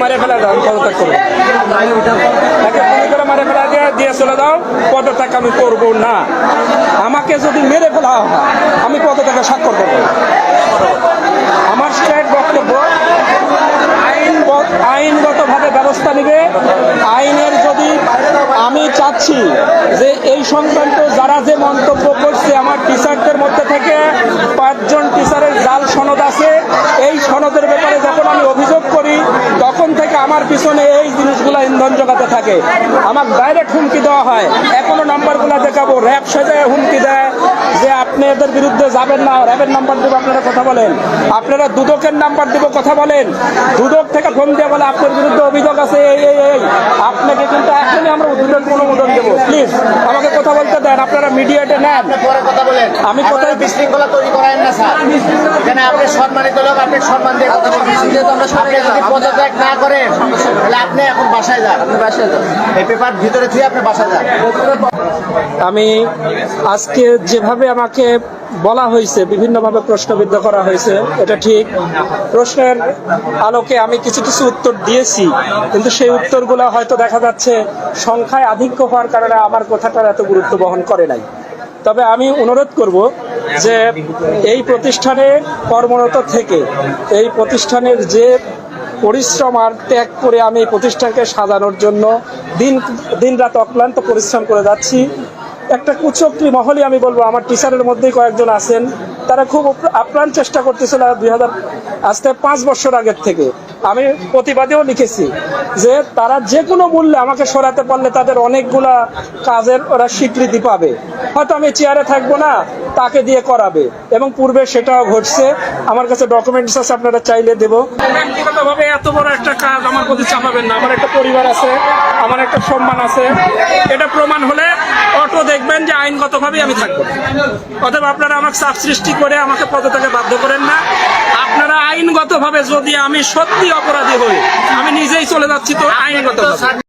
মারে ফেলা দাও, আমি পদত্যাগ করবো। তাকে গুলি করে মারে ফেলা দিয়ে চলে যাও, পদত্যাগ আমি করবো না। আমাকে যদি মেরে ফেলা হয় আমি পদত্যাগে স্বাক্ষর করবো। আমার স্ট্রেট বক্তব্য, আইনগতভাবে ব্যবস্থা নেবে। আইনের যদি আমি চাচ্ছি যে এই সংক্রান্ত যারা যে মন্তব্য করছে, আমার টিচারদের মধ্যে থেকে 5 জন টিচারের জাল সনদ আছে। এই সনদের ব্যাপারে যখন আমি অভিযোগ করি তখন থেকে আমার পিছনে এই জিনিসগুলো ইন্ধন জোগাতে থাকে। আমার ডাইরেক্ট হুমকি দেওয়া হয়। এখনো নাম্বারগুলো দেখাবো, র্যাব সাজায় হুমকি দেয় যে আপনি এদের বিরুদ্ধে যাবেন না, র্যাবের নাম্বার দেবো, আপনারা কথা বলেন। আপনারা দুদকের নাম্বার দেবো, কথা বলেন। দুদক থেকে ফোন দিয়ে বলে আপনার বিরুদ্ধে অভিযোগ আছে এই আপনাকে কিন্তু এখনই আমরা দুদক অনুমোদন দেবো। প্লিজ আমাকে কথা বলতে দেন, আপনারা মিডিয়াতে নেন। আমি কোথায় বিশৃঙ্খলা তৈরি করেন না স্যার। এখানে আপনি সম্মানিত লোক, আপনি সম্মান দিয়ে কথা বলছেন। আপনি যদি পদত্যাগ না করেন তাহলে আপনি এখন বাসায় যান। এই পেপার ভিতরে থেকে আপনি বাসায় যান। আমি আজকে যেভাবে আমাকে বলা হয়েছে, বিভিন্নভাবে প্রশ্নবিদ্ধ করা হয়েছে, এটা ঠিক। প্রশ্নের আলোকে আমি কিছু কিছু উত্তর দিয়েছি, কিন্তু সেই উত্তরগুলো হয়তো দেখা যাচ্ছে সংখ্যায় আধিক্য হওয়ার কারণে আমার কথাটার এত গুরুত্ব বহন করে নাই। তবে আমি অনুরোধ করব যে এই প্রতিষ্ঠানে কর্মরত থেকে এই প্রতিষ্ঠানের যে পরিশ্রম আর ত্যাগ করে আমি এই প্রতিষ্ঠানকে সাজানোর জন্য দিন রাত অক্লান্ত পরিশ্রম করে যাচ্ছি। একটা কুচক্রী মহলই আমি বলবো, আমার টিচারের মধ্যেই কয়েকজন আছেন, তারা খুব আপ্রাণ চেষ্টা করতেছিল 2000 আজকে 5 বছর আগের থেকে। আমি প্রতিবাদেও লিখেছি যে তারা যে কোনো মূল্যে আমাকে সরাতে পারলে তাদের অনেকগুলা কাজের ওরা স্বীকৃতি পাবে। হয়তো আমি চেয়ারে থাকবো না, তাকে দিয়ে করাবে, এবং পূর্বে সেটাও ঘটছে। আমার কাছে ডকুমেন্টস আছে, আপনারা চাইলে দেব। ব্যক্তিগতভাবে এত বড় একটা কাজ আমার প্রতি চাপাবেন না। আমার একটা পরিবার আছে, আমার একটা সম্মান আছে। এটা প্রমাণ হলে অটো দেখবেন যে আইনগতভাবেই আমি থাকবো। অতএব আপনারা আমাকে চাপ সৃষ্টি করে আমাকে পদত্যাগে বাধ্য করেন না। আপনারা আইনগতভাবে, যদি আমি সত্যি অপরাধী হই, আমি নিজেই চলে যাচ্ছি তো আইনগতভাবে।